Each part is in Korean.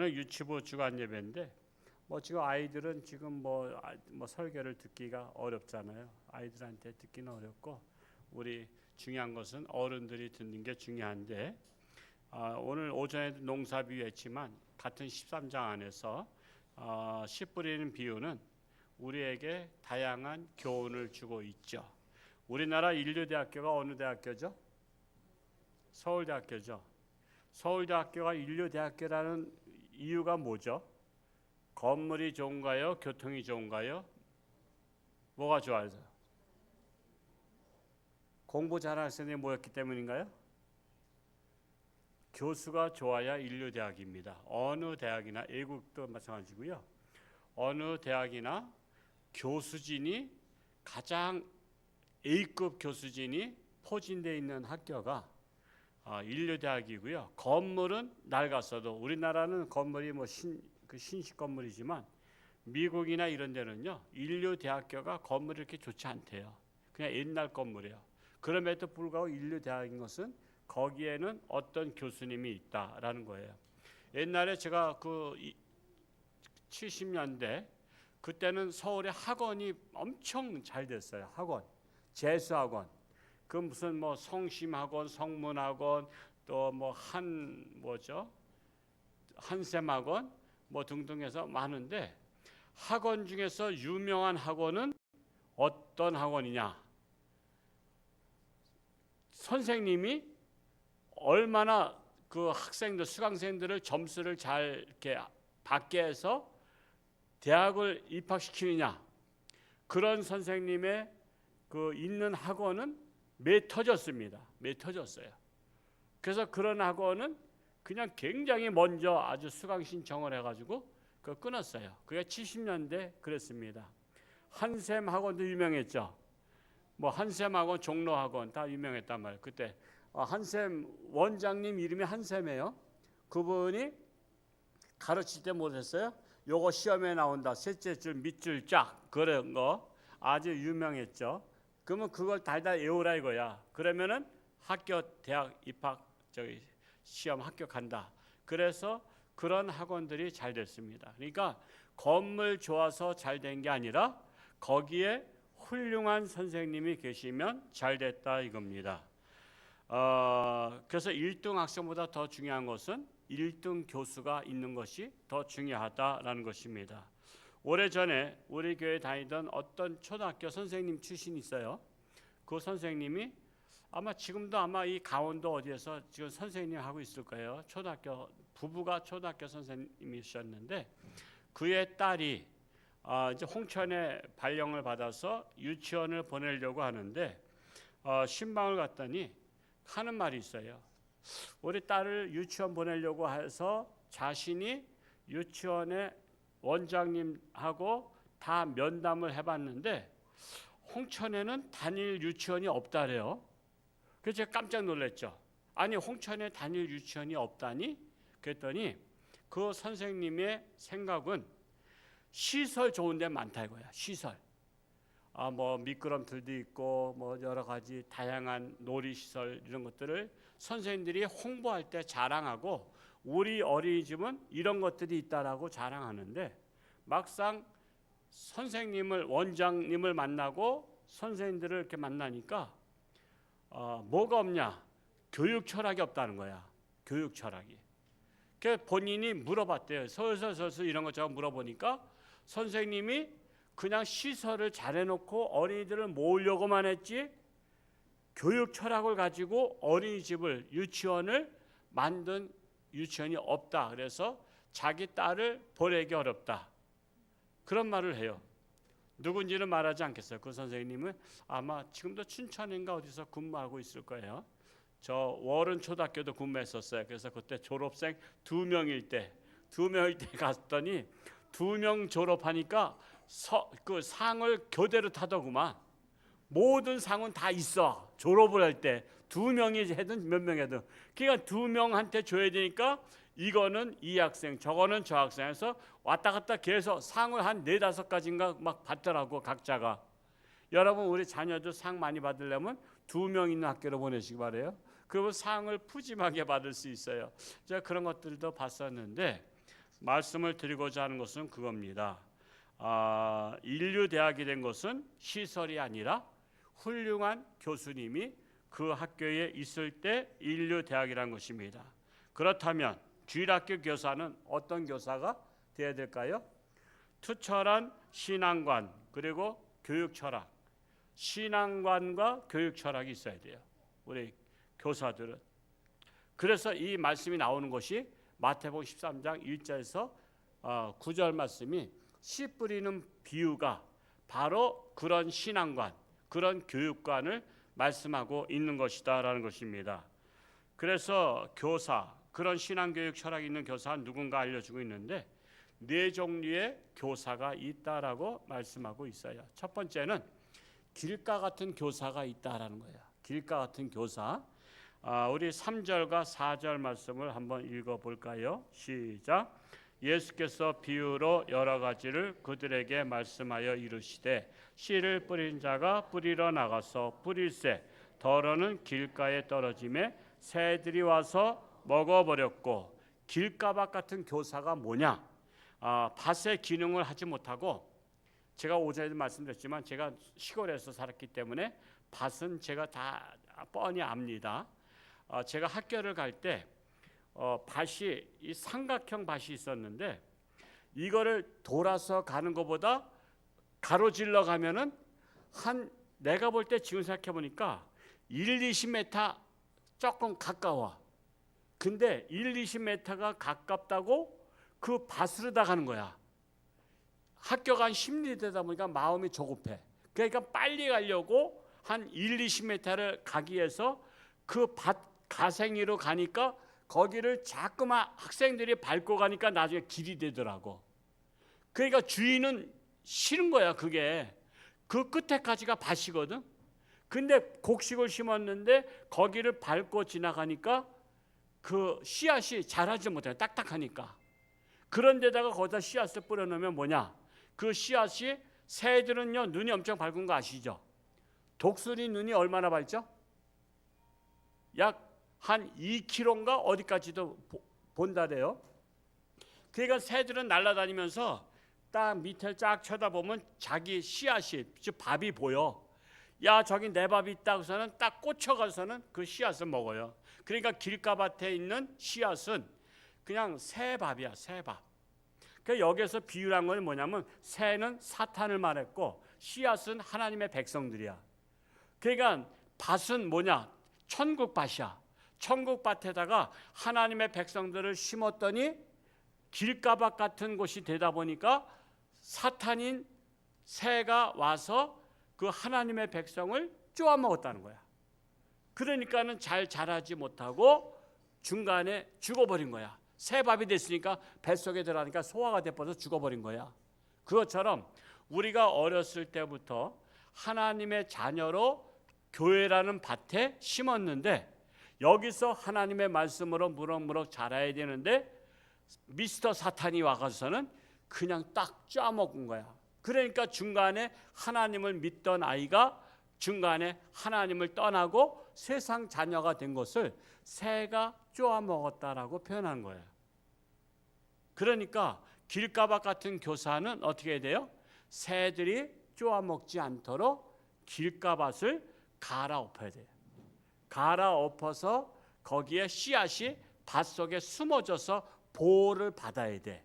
오늘 유치부 주간 예배인데 지금 아이들은 지금 설교를 듣기가 어렵잖아요. 아이들한테 듣기는 어렵고 우리 중요한 것은 어른들이 듣는 게 중요한데 오늘 오전에 농사비유 했지만 같은 13장 안에서 씨 뿌리는 비유는 우리에게 다양한 교훈을 주고 있죠. 우리나라 인류대학교가 어느 대학교죠? 서울대학교죠. 서울대학교가 인류대학교라는 이유가 뭐죠? 건물이 좋은가요? 교통이 좋은가요? 뭐가 좋아요? 공부 잘하는 학생이 모였기 때문인가요? 교수가 좋아야 인류대학입니다. 어느 대학이나 외국도 마찬가지고요. 어느 대학이나 교수진이 가장 A급 교수진이 포진되어 있는 학교가 인류대학이고요. 건물은 낡았어도 우리나라는 건물이 신식 건물이지만 미국이나 이런 데는요 인류대학교가 건물이 이렇게 좋지 않대요. 그냥 옛날 건물이에요. 그럼에도 불구하고 인류대학인 것은 거기에는 어떤 교수님이 있다라는 거예요. 옛날에 제가 70년대 그때는 서울에 학원이 엄청 잘 됐어요. 학원, 재수학원. 그 무슨 성심학원, 성문학원, 또 한샘학원 등등 해서 많은데 학원 중에서 유명한 학원은 어떤 학원이냐? 선생님이 얼마나 그 학생들, 수강생들을 점수를 잘 이렇게 받게 해서 대학을 입학시키느냐? 그런 선생님의 있는 학원은 매 터졌습니다. 매 터졌어요. 그래서 그런 학원은 그냥 굉장히 먼저 아주 수강 신청을 해가지고 끊었어요. 그게 70년대 그랬습니다. 한샘 학원도 유명했죠. 한샘 학원, 종로 학원 다 유명했단 말이에요. 그때 한샘 원장님 이름이 한샘이에요. 그분이 가르칠 때 못했어요. 요거 시험에 나온다. 셋째 줄, 밑줄 쫙 그런 거 아주 유명했죠. 그러면 그걸 달달 외우라 이거야. 그러면은 대학 입학 시험 합격한다. 그래서 그런 학원들이 잘 됐습니다. 그러니까 건물 좋아서 잘 된 게 아니라 거기에 훌륭한 선생님이 계시면 잘 됐다 이겁니다. 그래서 1등 학생보다 더 중요한 것은 1등 교수가 있는 것이 더 중요하다라는 것입니다. 오래전에 우리 교회 다니던 어떤 초등학교 선생님 출신이 있어요. 그 선생님이 지금도 이 강원도 어디에서 지금 선생님 하고 있을 거예요. 부부가 초등학교 선생님이셨는데 그의 딸이 이제 홍천에 발령을 받아서 유치원을 보내려고 하는데 신방을 갔더니 하는 말이 있어요. 우리 딸을 유치원 보내려고 해서 자신이 유치원의 원장님하고 다 면담을 해봤는데 홍천에는 단일 유치원이 없다래요. 그래서 제가 깜짝 놀랐죠. 아니 홍천에 단일 유치원이 없다니? 그랬더니 그 선생님의 생각은 시설 좋은 데 많다 이거야. 시설. 미끄럼틀도 있고 여러 가지 다양한 놀이시설 이런 것들을 선생님들이 홍보할 때 자랑하고 우리 어린이집은 이런 것들이 있다라고 자랑하는데 막상 원장님을 만나고 선생님들을 이렇게 만나니까 뭐가 없냐? 교육 철학이 없다는 거야. 교육 철학이. 그래서 본인이 물어봤대요. 서서 이런 것처럼 물어보니까 선생님이 그냥 시설을 잘 해놓고 어린이들을 모으려고만 했지 교육 철학을 가지고 어린이집을 유치원을 만든 유치원이 없다. 그래서 자기 딸을 보내기 어렵다. 그런 말을 해요. 누군지는 말하지 않겠어요. 그 선생님은 아마 지금도 춘천인가 어디서 근무하고 있을 거예요. 저 월은 초등학교도 근무했었어요. 그래서 그때 졸업생 2명일 때 갔더니 2명 졸업하니까 그 상을 교대로 타더구만. 모든 상은 다 있어. 졸업을 할 때 2명이 해든 몇 명이든. 그러니까 2명한테 줘야 되니까 이거는 이 학생, 저거는 저 학생에서 왔다 갔다 계속 상을 한 4-5가지인가 막 받더라고 각자가. 여러분 우리 자녀들 상 많이 받으려면 2명 있는 학교로 보내시기 바래요. 그러면 상을 푸짐하게 받을 수 있어요. 제가 그런 것들도 봤었는데 말씀을 드리고자 하는 것은 그겁니다. 인류 대학이 된 것은 시설이 아니라 훌륭한 교수님이 그 학교에 있을 때 인류 대학이라는 것입니다. 그렇다면 주일학교 교사는 어떤 교사가 되어야 될까요? 투철한 신앙관 그리고 교육 철학, 신앙관과 교육 철학이 있어야 돼요. 우리 교사들은. 그래서 이 말씀이 나오는 것이 마태복음 13장 1절에서 9절 말씀이 씨 뿌리는 비유가 바로 그런 신앙관, 그런 교육관을 말씀하고 있는 것이다라는 것입니다. 그래서 교사, 그런 신앙교육 철학이 있는 교사는 누군가 알려주고 있는데 4종류의 교사가 있다라고 말씀하고 있어요. 첫 번째는 길가 같은 교사가 있다라는 거예요. 길가 같은 교사. 우리 3절과 4절 말씀을 한번 읽어볼까요? 시작. 예수께서 비유로 여러 가지를 그들에게 말씀하여 이르시되 씨를 뿌린 자가 뿌리러 나가서 뿌릴새 더러는 길가에 떨어짐에 새들이 와서 먹어버렸고. 길가밭 같은 교사가 뭐냐? 밭의 기능을 하지 못하고, 제가 오전에도 말씀드렸지만 제가 시골에서 살았기 때문에 밭은 제가 다 뻔히 압니다. 제가 학교를 갈 때 밭이 이 삼각형 밭이 있었는데 이거를 돌아서 가는 것보다 가로질러 가면은 내가 볼 때 지금 생각해 보니까 20m 조금 가까워. 근데 20m가 가깝다고 그 밭으로 다 가는 거야. 학교가 한 10리 되다 보니까 마음이 조급해. 그러니까 빨리 가려고 한 20m를 가기 위해서 그 밭 가생이로 가니까 거기를 자꾸만 학생들이 밟고 가니까 나중에 길이 되더라고. 그러니까 주인은 싫은 거야. 그게 그 끝에까지가 밭이거든. 근데 곡식을 심었는데 거기를 밟고 지나가니까 그 씨앗이 자라지 못해. 딱딱하니까. 그런데다가 거기다 씨앗을 뿌려놓으면 뭐냐? 그 씨앗이 새들은요 눈이 엄청 밝은 거 아시죠? 독수리 눈이 얼마나 밝죠? 약 한 2km인가 어디까지도 본다래요. 그러니까 새들은 날아다니면서 딱 밑을 쫙 쳐다보면 자기 씨앗이, 즉 밥이 보여. 야 저기 내 밥이 있다 해서는 딱 꽂혀가서는 그 씨앗을 먹어요. 그러니까 길가밭에 있는 씨앗은 그냥 새밥이야. 새밥. 그러니까 여기서 비유한 건 뭐냐면 새는 사탄을 말했고 씨앗은 하나님의 백성들이야. 그러니까 밭은 뭐냐? 천국밭이야. 천국밭에다가 하나님의 백성들을 심었더니 길가밭 같은 곳이 되다 보니까 사탄인 새가 와서 그 하나님의 백성을 쪼아먹었다는 거야. 그러니까는 잘 자라지 못하고 중간에 죽어버린 거야. 새밥이 됐으니까 뱃속에 들어가니까 소화가 돼버려서 죽어버린 거야. 그것처럼 우리가 어렸을 때부터 하나님의 자녀로 교회라는 밭에 심었는데 여기서 하나님의 말씀으로 무럭무럭 자라야 되는데 미스터 사탄이 와가서는 그냥 딱 쪼아먹은 거야. 그러니까 중간에 하나님을 믿던 아이가 중간에 하나님을 떠나고 세상 자녀가 된 것을 새가 쪼아먹었다라고 표현한 거예요. 그러니까 길가밭 같은 교사는 어떻게 해야 돼요? 새들이 쪼아먹지 않도록 길가밭을 갈아엎어야 돼요. 갈아엎어서 거기에 씨앗이 밭 속에 숨어져서 보호를 받아야 돼.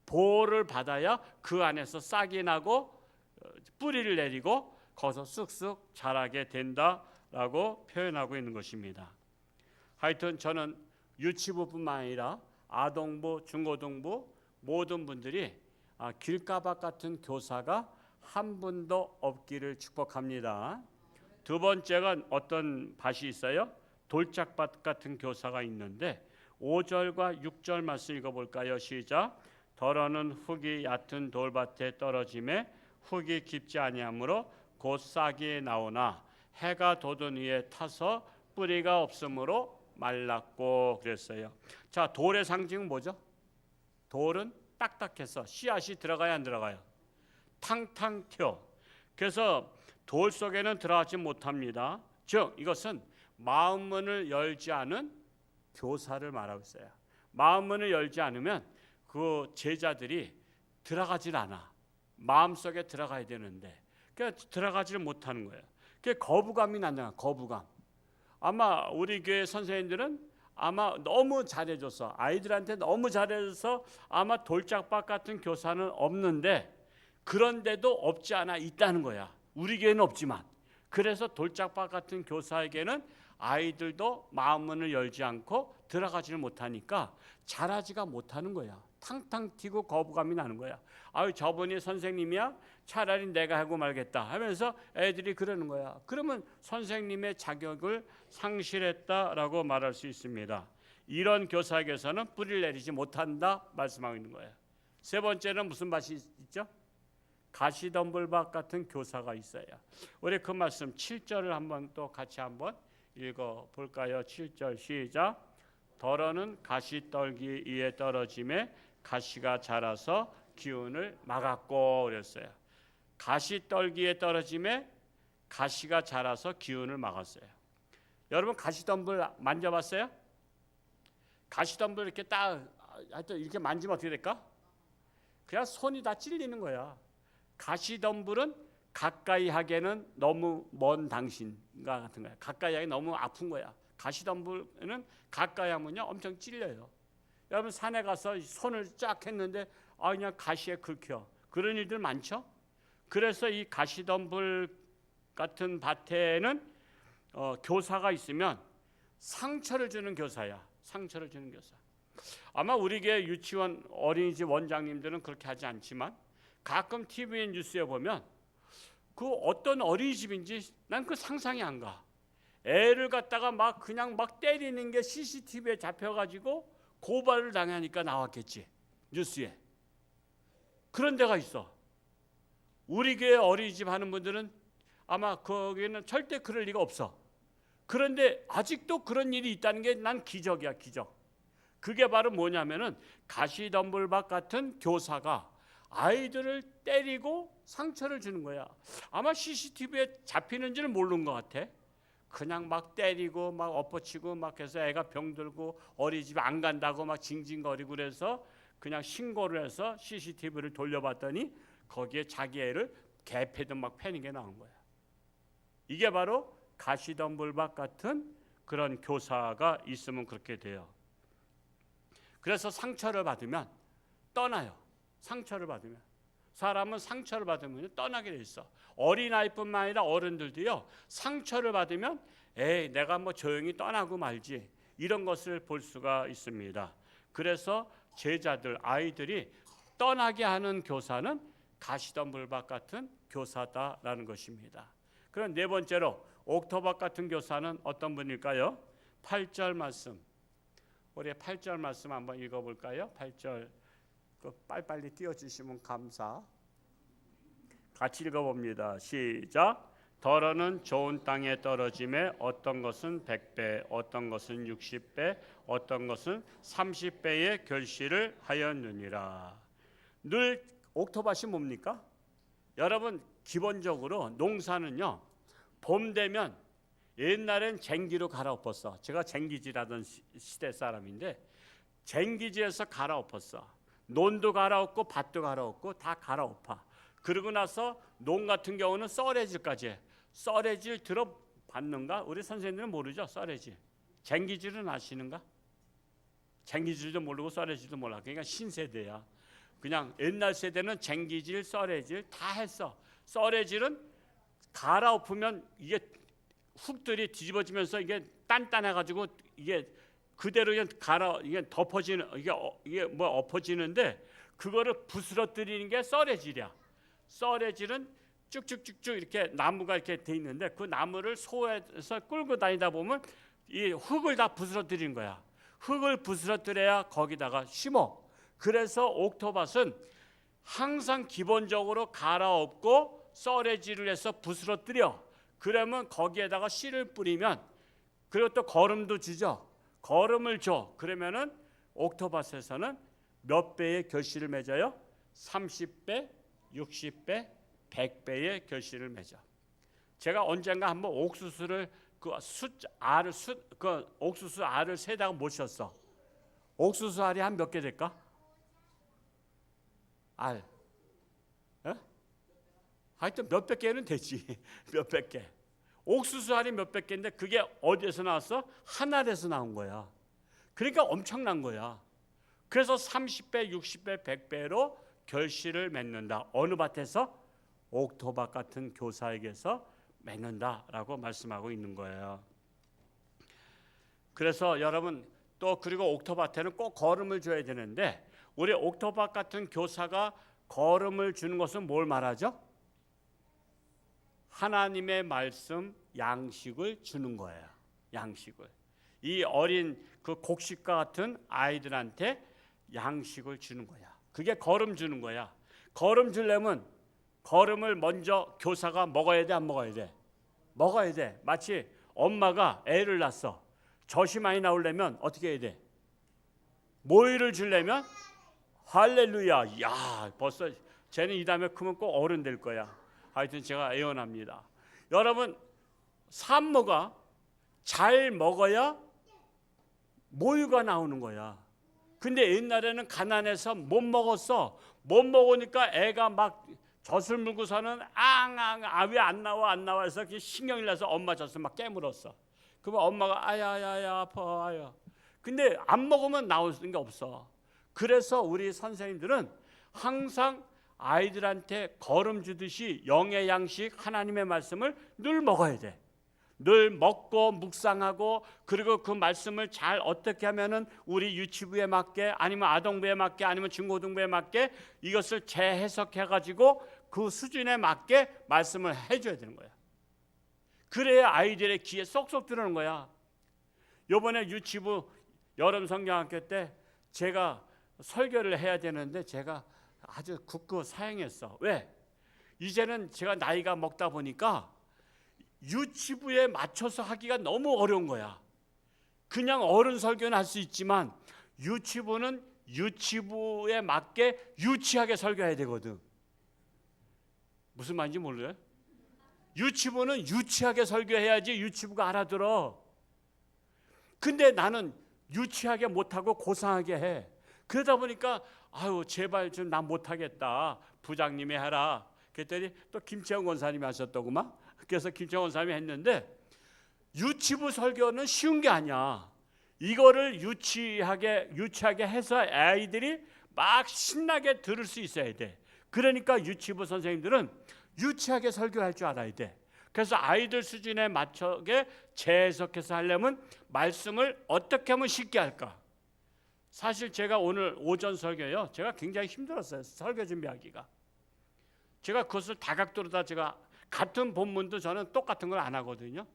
보호를 받아야 그 안에서 싹이 나고 뿌리를 내리고 거기서 쑥쑥 자라게 된다라고 표현하고 있는 것입니다. 하여튼 저는 유치부뿐만 아니라 아동부, 중고등부 모든 분들이 길가밭 같은 교사가 한 분도 없기를 축복합니다. 두 번째가 어떤 밭이 있어요? 돌짝밭 같은 교사가 있는데 5절과 6절 말씀 읽어볼까요? 시작. 더러는 흙이 얕은 돌밭에 떨어짐에 흙이 깊지 아니하므로 곧 싹이 나오나 해가 돋은 위에 타서 뿌리가 없으므로 말랐고 그랬어요. 자, 돌의 상징은 뭐죠? 돌은 딱딱해서 씨앗이 들어가야 안 들어가요? 탕탕 튀어. 그래서 돌 속에는 들어가지 못합니다. 즉 이것은 마음문을 열지 않은 교사를 말하고 있어요. 마음문을 열지 않으면 그 제자들이 들어가질 않아. 마음속에 들어가야 되는데 그러니까 들어가지를 못하는 거예요. 그 거부감이 난다. 거부감. 아마 우리 교회 선생님들은 아마 너무 잘해줘서 아이들한테 너무 잘해줘서 아마 돌짝밭 같은 교사는 없는데 그런데도 없지 않아 있다는 거야. 우리 교회는 없지만 그래서 돌짝밭 같은 교사에게는 아이들도 마음문을 열지 않고 들어가지를 못하니까 잘하지가 못하는 거야. 탕탕 튀고 거부감이 나는 거야. 아유 저분이 선생님이야? 차라리 내가 하고 말겠다 하면서 애들이 그러는 거야. 그러면 선생님의 자격을 상실했다라고 말할 수 있습니다. 이런 교사에게서는 뿌리를 내리지 못한다 말씀하고 있는 거예요. 세 번째는 무슨 맛이 있죠? 가시덤불밭 같은 교사가 있어요. 우리 그 말씀 7절을 한번 또 같이 한번 읽어 볼까요? 7절 시작. 더러는 가시떨기 위에 떨어짐에 가시가 자라서 기운을 막았고 그랬어요. 가시떨기에 떨어짐에 가시가 자라서 기운을 막았어요. 여러분 가시덤불 만져봤어요? 가시덤불 이렇게 딱 하여튼 이렇게 만지면 어떻게 될까? 그냥 손이 다 찔리는 거야. 가시덤불은 가까이 하기에는 너무 먼 당신과 같은 거야. 가까이 하기 너무 아픈 거야. 가시덤불은 가까이 하면요 엄청 찔려요. 여러분 산에 가서 손을 쫙 했는데 그냥 가시에 긁혀. 그런 일들 많죠. 그래서 이 가시덤불 같은 밭에는 교사가 있으면 상처를 주는 교사야. 상처를 주는 교사. 아마 우리 교회 유치원 어린이집 원장님들은 그렇게 하지 않지만 가끔 TV 뉴스에 보면 그 어떤 어린이집인지 난 그 상상이 안 가. 애를 갖다가 막 그냥 막 때리는 게 CCTV에 잡혀가지고 고발을 당하니까 나왔겠지 뉴스에. 그런 데가 있어. 우리 교회 어린이집 하는 분들은 아마 거기는 절대 그럴 리가 없어. 그런데 아직도 그런 일이 있다는 게 난 기적이야, 기적. 그게 바로 뭐냐면은 가시덤불밭 같은 교사가 아이들을 때리고 상처를 주는 거야. 아마 CCTV에 잡히는지는 모르는 것 같아. 그냥 막 때리고 막 엎어치고 막 해서 애가 병들고 어린이집 안 간다고 막 징징거리고 그래서 그냥 신고를 해서 CCTV를 돌려봤더니 거기에 자기 애를 개패든 막 패는 게 나온 거야. 이게 바로 가시덤불밭 같은 그런 교사가 있으면 그렇게 돼요. 그래서 상처를 받으면 떠나요. 상처를 받으면 사람은 상처를 받으면 떠나게 돼 있어. 어린아이뿐만 아니라 어른들도요. 상처를 받으면 에이 내가 뭐 조용히 떠나고 말지 이런 것을 볼 수가 있습니다. 그래서 제자들 아이들이 떠나게 하는 교사는 가시덤불밭 같은 교사다라는 것입니다. 그럼 네 번째로 옥토밭 같은 교사는 어떤 분일까요? 8절 말씀. 우리 8절 말씀 한번 읽어볼까요? 8절 빨리빨리 띄워주시면 감사. 같이 읽어봅니다. 시작. 더러는 좋은 땅에 떨어짐에 어떤 것은 100배, 어떤 것은 60배, 어떤 것은 30배의 결실을 하였느니라. 늘 옥토밭이 뭡니까? 여러분 기본적으로 농사는요. 봄 되면 옛날엔 쟁기로 갈아엎었어. 제가 쟁기지라던 시대 사람인데 쟁기지에서 갈아엎었어. 논도 갈아엎고 밭도 갈아엎고 다 갈아엎어. 그러고 나서 농 같은 경우는 썰애질까지 해. 썰애질 들어봤는가? 우리 선생님들은 모르죠. 썰애질. 쟁기질은 아시는가? 쟁기질도 모르고 썰애질도 몰라. 그러니까 신세대야. 그냥 옛날 세대는 쟁기질, 썰애질 다 했어. 썰애질은 갈아엎으면 이게 흙들이 뒤집어지면서 이게 단단해가지고 이게 그대로 그냥 이게 덮어지는 이게 뭐 엎어지는데 그거를 부스러뜨리는 게 썰애질이야. 썰애질은 쭉쭉쭉쭉 이렇게 나무가 이렇게 돼 있는데 그 나무를 소에서 끌고 다니다 보면 이 흙을 다 부스러뜨리는 거야. 흙을 부스러뜨려야 거기다가 심어. 그래서 옥토밭은 항상 기본적으로 갈아엎고 썰애질을 해서 부스러뜨려. 그러면 거기에다가 씨를 뿌리면 그리고 또 거름도 주죠. 거름을 줘. 그러면은 옥토밭에서는 몇 배의 결실을 맺어요? 30배, 60배, 100배의 결실을 맺어. 제가 언젠가 한번 옥수수를 그 옥수수 알을 세다가 모셨어. 옥수수 알이 한 몇 개 될까? 알. 어? 하여튼 몇백 개는 되지. 몇백 개. 옥수수 알이 몇백 개인데 그게 어디에서 나왔어? 한 알에서 나온 거야. 그러니까 엄청난 거야. 그래서 30배, 60배, 100배로 결실을 맺는다. 어느 밭에서? 옥토밭 같은 교사에게서 맺는다라고 말씀하고 있는 거예요. 그래서 여러분 또 그리고 옥토밭에는 꼭 거름을 줘야 되는데 우리 옥토밭 같은 교사가 거름을 주는 것은 뭘 말하죠? 하나님의 말씀 양식을 주는 거예요. 양식을. 이 어린 그 곡식과 같은 아이들한테 양식을 주는 거야. 그게 거름 주는 거야. 거름 주려면 거름을 먼저 교사가 먹어야 돼, 안 먹어야 돼? 먹어야 돼. 마치 엄마가 애를 낳았어. 젖이 많이 나오려면 어떻게 해야 돼? 모유를 주려면 할렐루야. 야, 벌써 쟤는 이 다음에 크면 꼭 어른 될 거야. 하여튼 제가 애원합니다. 여러분 산모가 잘 먹어야 모유가 나오는 거야. 근데 옛날에는 가난해서 못 먹었어. 못 먹으니까 애가 막 젖을 물고서는 왜 안 나와 안 나와 해서 신경이 나서 엄마 젖을 막 깨물었어. 그러면 엄마가 아야야야 아파 아야. 근데 안 먹으면 나올 게 없어. 그래서 우리 선생님들은 항상 아이들한테 거름 주듯이 영의 양식 하나님의 말씀을 늘 먹어야 돼. 늘 먹고 묵상하고 그리고 그 말씀을 잘 어떻게 하면은 우리 유치부에 맞게 아니면 아동부에 맞게 아니면 중고등부에 맞게 이것을 재해석해 가지고 그 수준에 맞게 말씀을 해줘야 되는 거야. 그래야 아이들의 귀에 쏙쏙 들어오는 거야. 이번에 유치부 여름 성경학교 때 제가 설교를 해야 되는데 제가 아주 굳고 사양했어. 왜? 이제는 제가 나이가 먹다 보니까 유치부에 맞춰서 하기가 너무 어려운 거야. 그냥 어른 설교는 할 수 있지만 유치부는 유치부에 맞게 유치하게 설교해야 되거든. 무슨 말인지 모르요? 유치부는 유치하게 설교해야지 유치부가 알아들어. 근데 나는 유치하게 못하고 고상하게 해. 그러다 보니까 아유 제발 좀 난 못하겠다. 부장님이 해라. 그랬더니 또 김채영 권사님이 하셨더구만. 그래서 김채영 권사님이 했는데 유치부 설교는 쉬운 게 아니야. 이거를 유치하게 해서 아이들이 막 신나게 들을 수 있어야 돼. 그러니까 유치부 선생님들은 유치하게 설교할 줄 알아야 돼. 그래서 아이들 수준에 맞춰게 재해석해서 하려면 말씀을 어떻게 하면 쉽게 할까? 사실 제가 오늘 오전 설교요. 제가 굉장히 힘들었어요. 설교 준비하기가. 제가 그것을 다각도로 다 제가 같은 본문도 저는 똑같은 걸 안 하거든요.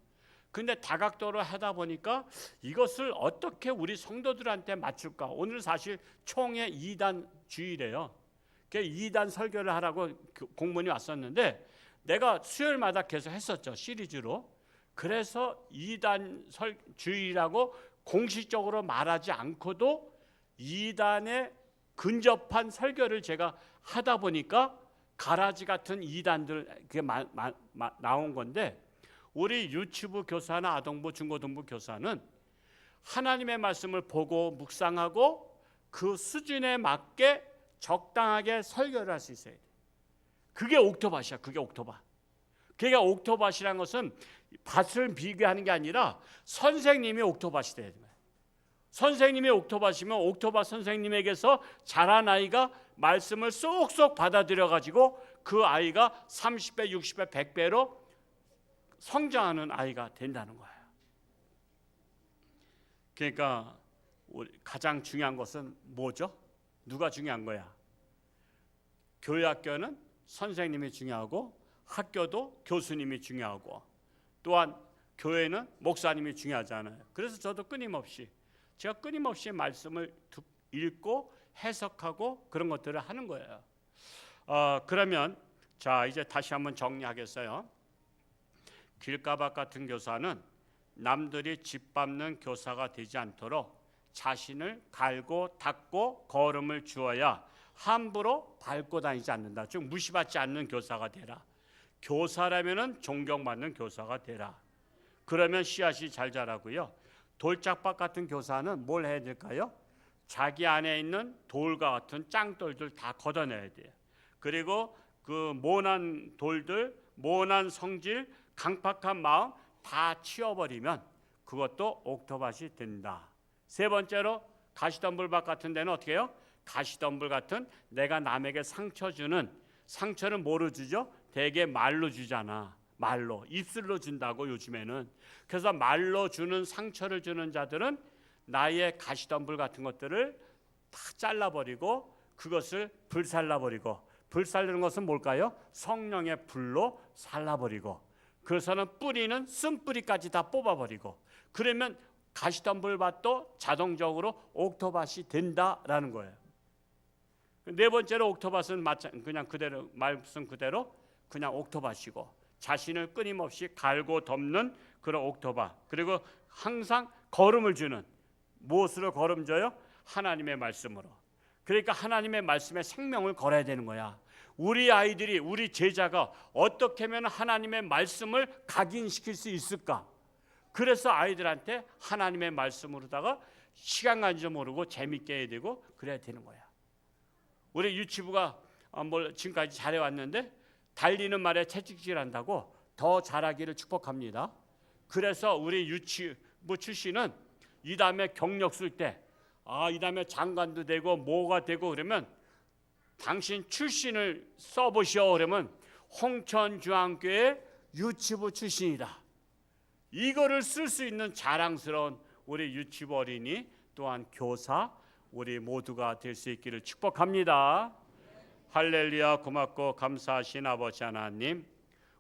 근데 다각도로 하다 보니까 이것을 어떻게 우리 성도들한테 맞출까? 오늘 사실 총회 2단 주일이에요. 2단 설교를 하라고 공문이 왔었는데 내가 수요일마다 계속 했었죠. 시리즈로. 그래서 2단 주일이라고 공식적으로 말하지 않고도 2단에 근접한 설교를 제가 하다 보니까 가라지 같은 2단들 그게 나온 건데 우리 유치부 교사나 아동부 중고등부 교사는 하나님의 말씀을 보고 묵상하고 그 수준에 맞게 적당하게 설교를 할 수 있어야 돼. 그게 옥토밭이야. 그게 옥토밭. 그러니까 옥토밭이라는 것은 밭을 비교하는 게 아니라 선생님이 옥토밭이 돼야 돼. 선생님이 옥토밭이면 옥토밭 선생님에게서 자란 아이가 말씀을 쏙쏙 받아들여 가지고 그 아이가 30배, 60배, 100배로 성장하는 아이가 된다는 거예요. 그러니까 가장 중요한 것은 뭐죠? 누가 중요한 거야? 교회학교는 선생님이 중요하고 학교도 교수님이 중요하고 또한 교회는 목사님이 중요하잖아요. 그래서 저도 제가 끊임없이 말씀을 읽고 해석하고 그런 것들을 하는 거예요. 그러면 자 이제 다시 한번 정리하겠어요. 길가밭 같은 교사는 남들이 짓밟는 교사가 되지 않도록 자신을 갈고 닦고 걸음을 주어야 함부로 밟고 다니지 않는다. 즉 무시받지 않는 교사가 되라. 교사라면은 존경받는 교사가 되라. 그러면 씨앗이 잘 자라고요. 돌짝밭 같은 교사는 뭘 해야 될까요? 자기 안에 있는 돌과 같은 짱돌들 다 걷어내야 돼요. 그리고 그 모난 돌들, 모난 성질, 강팍한 마음 다 치워버리면 그것도 옥토밭이 된다. 세 번째로 가시덤불밭 같은 데는 어떻게 해요? 가시덤불 같은 내가 남에게 상처 주는, 상처는 뭐로 주죠? 대개 말로 주잖아. 말로, 입술로 준다고 요즘에는. 그래서 말로 주는, 상처를 주는 자들은 나의 가시덤불 같은 것들을 다 잘라버리고 그것을 불살라버리고, 불살르는 것은 뭘까요? 성령의 불로 살라버리고, 그래서는 뿌리는 쓴뿌리까지 다 뽑아버리고, 그러면 가시덤불밭도 자동적으로 옥토밭이 된다라는 거예요. 네 번째로 옥토밭은 그냥 그대로, 말씀 그대로 그냥 옥토밭이고, 자신을 끊임없이 갈고 덮는 그런 옥토밭. 그리고 항상 걸음을 주는, 무엇으로 걸음 줘요? 하나님의 말씀으로. 그러니까 하나님의 말씀에 생명을 걸어야 되는 거야. 우리 아이들이, 우리 제자가 어떻게 하면 하나님의 말씀을 각인시킬 수 있을까? 그래서 아이들한테 하나님의 말씀으로다가 시간 가는 줄 모르고 재밌게 해야 되고 그래야 되는 거야. 우리 유치부가 지금까지 잘해왔는데 달리는 말에 채찍질한다고 더 잘하기를 축복합니다. 그래서 우리 유치부 출신은 이 다음에 경력 쓸 때, 이 다음에 장관도 되고 뭐가 되고 그러면 당신 출신을 써보시오. 그러면 홍천중앙교회 유치부 출신이다. 이거를 쓸 수 있는 자랑스러운 우리 유치부 어린이, 또한 교사, 우리 모두가 될 수 있기를 축복합니다. 할렐루야. 고맙고 감사하신 아버지 하나님,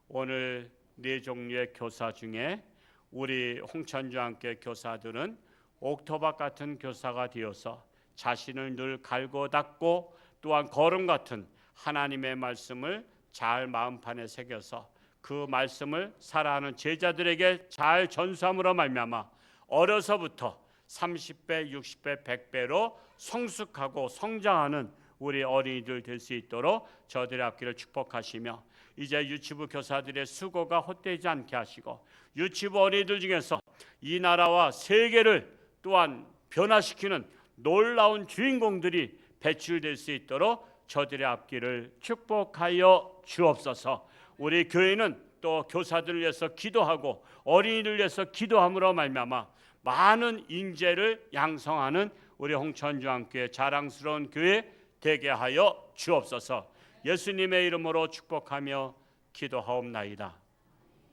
오늘 네 종류의 교사 중에 우리 홍천중앙교회 교사들은 옥토밭 같은 교사가 되어서 자신을 늘 갈고 닦고, 또한 거름 같은 하나님의 말씀을 잘 마음판에 새겨서 그 말씀을 살아가는 제자들에게 잘 전수함으로 말미암아 어려서부터 30배, 60배, 100배로 성숙하고 성장하는 우리 어린이들 될 수 있도록 저들의 앞길을 축복하시며, 이제 유치부 교사들의 수고가 헛되지 않게 하시고, 유치부 어린이들 중에서 이 나라와 세계를 또한 변화시키는 놀라운 주인공들이 배출될 수 있도록 저들의 앞길을 축복하여 주옵소서. 우리 교회는 또 교사들을 위해서 기도하고 어린이를 위해서 기도함으로 말미암아 많은 인재를 양성하는 우리 홍천중앙교회 자랑스러운 교회 되게 하여 주옵소서. 예수님의 이름으로 축복하며 기도하옵나이다.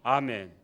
아멘.